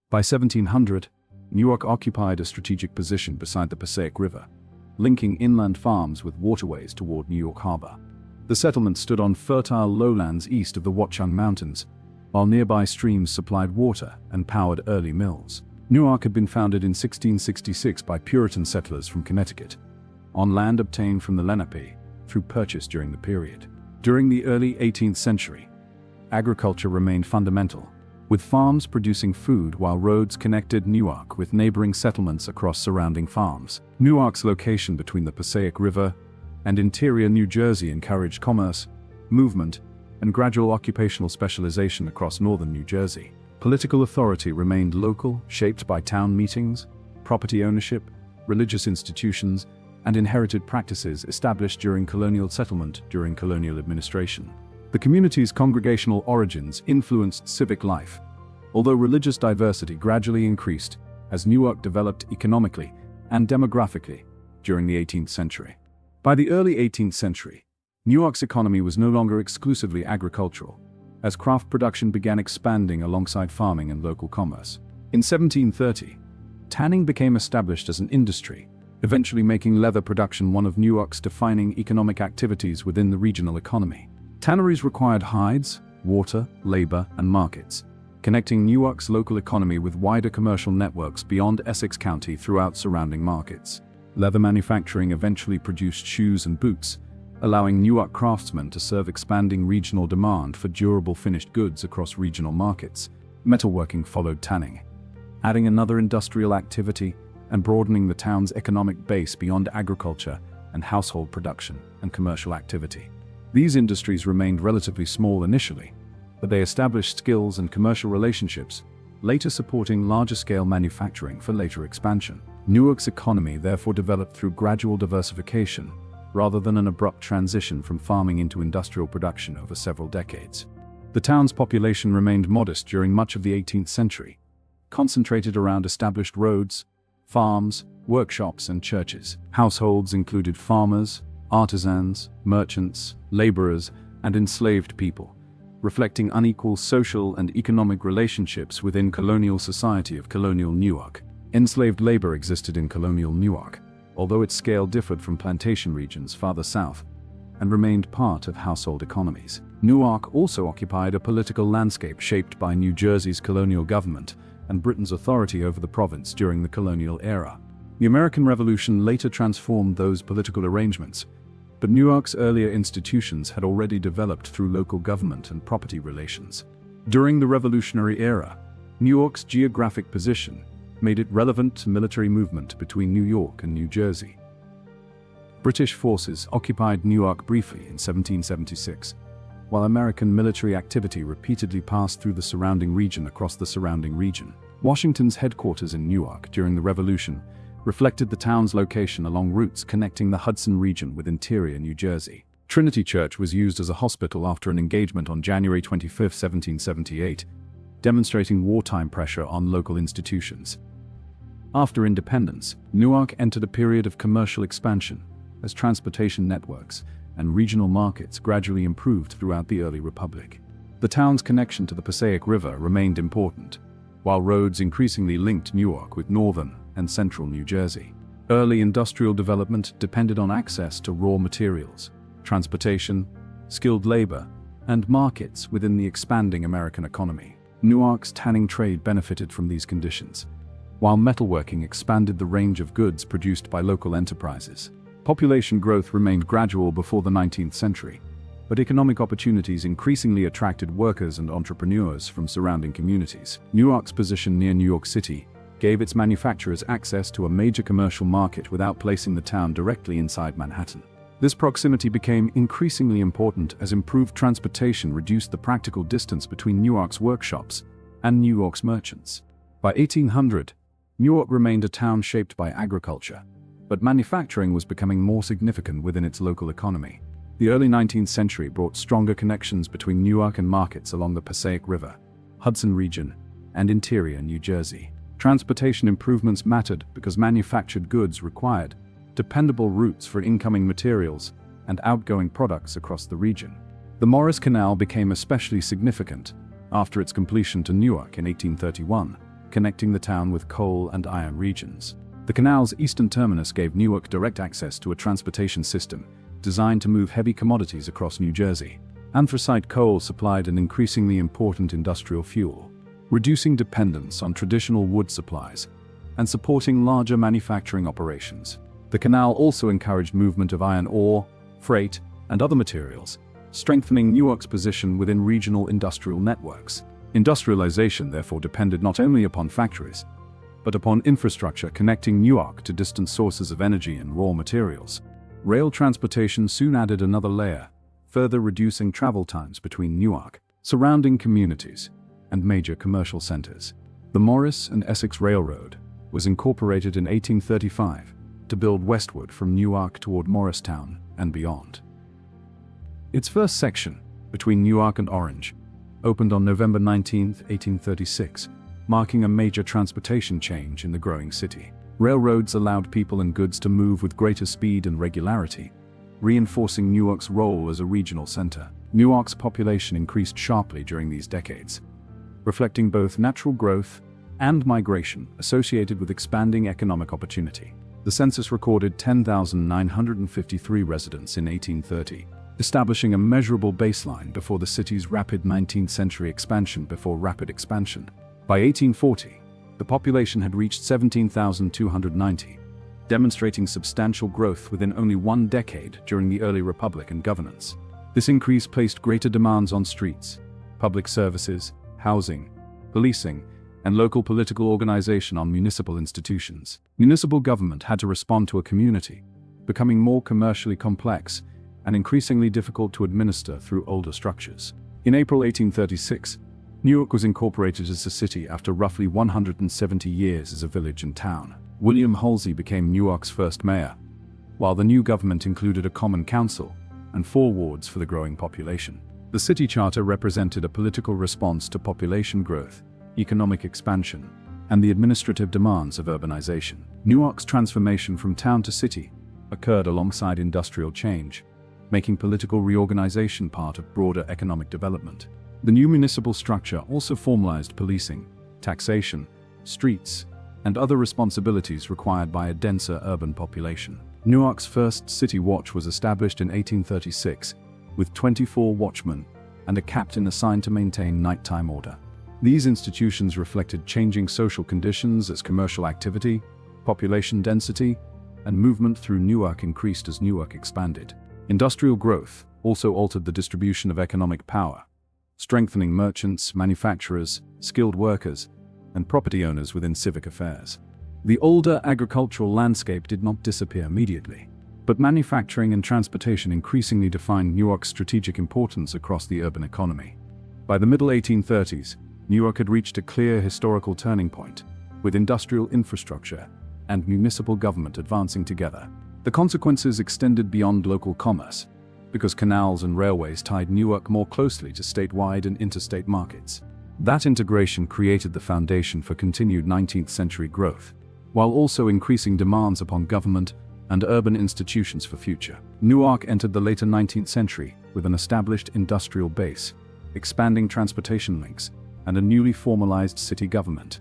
By 1700, Newark occupied a strategic position beside the Passaic River, linking inland farms with waterways toward New York Harbor. The settlement stood on fertile lowlands east of the Watchung Mountains, while nearby streams supplied water and powered early mills. Newark had been founded in 1666 by Puritan settlers from Connecticut, on land obtained from the Lenape through purchase during the period. During the early 18th century, agriculture remained fundamental, with farms producing food while roads connected Newark with neighboring settlements across surrounding farms. Newark's location between the Passaic River and interior New Jersey encouraged commerce, movement, and gradual occupational specialization across northern New Jersey. Political authority remained local, shaped by town meetings, property ownership, religious institutions, and inherited practices established during colonial settlement during colonial administration. The community's congregational origins influenced civic life, although religious diversity gradually increased as Newark developed economically and demographically during the 18th century. By the early 18th century, Newark's economy was no longer exclusively agricultural, as craft production began expanding alongside farming and local commerce. In 1730, tanning became established as an industry, eventually making leather production one of Newark's defining economic activities within the regional economy. Tanneries required hides, water, labor, and markets, connecting Newark's local economy with wider commercial networks beyond Essex County throughout surrounding markets. Leather manufacturing eventually produced shoes and boots, allowing Newark craftsmen to serve expanding regional demand for durable finished goods across regional markets. Metalworking followed tanning, adding another industrial activity and broadening the town's economic base beyond agriculture and household production and commercial activity. These industries remained relatively small initially, but they established skills and commercial relationships, later supporting larger-scale manufacturing for later expansion. Newark's economy therefore developed through gradual diversification, rather than an abrupt transition from farming into industrial production over several decades. The town's population remained modest during much of the 18th century, concentrated around established roads, farms, workshops, and churches. Households included farmers, artisans, merchants, laborers, and enslaved people, reflecting unequal social and economic relationships within colonial society of colonial Newark. Enslaved labor existed in colonial Newark, although its scale differed from plantation regions farther south, and remained part of household economies. Newark also occupied a political landscape shaped by New Jersey's colonial government and Britain's authority over the province during the colonial era. The American Revolution later transformed those political arrangements, but Newark's earlier institutions had already developed through local government and property relations. During the Revolutionary era, Newark's geographic position made it relevant to military movement between New York and New Jersey. British forces occupied Newark briefly in 1776, while American military activity repeatedly passed through the surrounding region across the surrounding region. Washington's headquarters in Newark during the Revolution reflected the town's location along routes connecting the Hudson region with interior New Jersey. Trinity Church was used as a hospital after an engagement on January 25, 1778, demonstrating wartime pressure on local institutions. After independence, Newark entered a period of commercial expansion as transportation networks and regional markets gradually improved throughout the early republic. The town's connection to the Passaic River remained important, while roads increasingly linked Newark with northern and central New Jersey. Early industrial development depended on access to raw materials, transportation, skilled labor, and markets within the expanding American economy. Newark's tanning trade benefited from these conditions, while metalworking expanded the range of goods produced by local enterprises. Population growth remained gradual before the 19th century, but economic opportunities increasingly attracted workers and entrepreneurs from surrounding communities. Newark's position near New York City gave its manufacturers access to a major commercial market without placing the town directly inside Manhattan. This proximity became increasingly important as improved transportation reduced the practical distance between Newark's workshops and New York's merchants. By 1800, Newark remained a town shaped by agriculture, but manufacturing was becoming more significant within its local economy. The early 19th century brought stronger connections between Newark and markets along the Passaic River, Hudson region, and interior New Jersey. Transportation improvements mattered because manufactured goods required dependable routes for incoming materials and outgoing products across the region. The Morris Canal became especially significant after its completion to Newark in 1831, connecting the town with coal and iron regions. The canal's eastern terminus gave Newark direct access to a transportation system designed to move heavy commodities across New Jersey. Anthracite coal supplied an increasingly important industrial fuel, reducing dependence on traditional wood supplies and supporting larger manufacturing operations. The canal also encouraged movement of iron ore, freight, and other materials, strengthening Newark's position within regional industrial networks. Industrialization therefore depended not only upon factories, but upon infrastructure connecting Newark to distant sources of energy and raw materials. Rail transportation soon added another layer, further reducing travel times between Newark, surrounding communities, and major commercial centers. The Morris and Essex Railroad was incorporated in 1835 to build westward from Newark toward Morristown and beyond. Its first section, between Newark and Orange, opened on November 19, 1836, marking a major transportation change in the growing city. Railroads allowed people and goods to move with greater speed and regularity, reinforcing Newark's role as a regional center. Newark's population increased sharply during these decades, reflecting both natural growth and migration associated with expanding economic opportunity. The census recorded 10,953 residents in 1830, establishing a measurable baseline before the city's rapid 19th century expansion before rapid expansion. By 1840, the population had reached 17,290, demonstrating substantial growth within only one decade during the early Republican governance. This increase placed greater demands on streets, public services, housing, policing, and local political organization on municipal institutions. Municipal government had to respond to a community, becoming more commercially complex and increasingly difficult to administer through older structures. In April 1836, Newark was incorporated as a city after roughly 170 years as a village and town. William Halsey became Newark's first mayor, while the new government included a common council and 4 wards for the growing population. The city charter represented a political response to population growth, economic expansion, and the administrative demands of urbanization. Newark's transformation from town to city occurred alongside industrial change, making political reorganization part of broader economic development. The new municipal structure also formalized policing, taxation, streets, and other responsibilities required by a denser urban population. Newark's first city watch was established in 1836, with 24 watchmen and a captain assigned to maintain nighttime order. These institutions reflected changing social conditions as commercial activity, population density, and movement through Newark increased as Newark expanded. Industrial growth also altered the distribution of economic power, strengthening merchants, manufacturers, skilled workers, and property owners within civic affairs. The older agricultural landscape did not disappear immediately, but manufacturing and transportation increasingly defined Newark's strategic importance across the urban economy. By the middle 1830s, Newark had reached a clear historical turning point, with industrial infrastructure and municipal government advancing together. The consequences extended beyond local commerce, because canals and railways tied Newark more closely to statewide and interstate markets. That integration created the foundation for continued 19th century growth, while also increasing demands upon government and urban institutions for future. Newark entered the later 19th century with an established industrial base, expanding transportation links, and a newly formalized city government.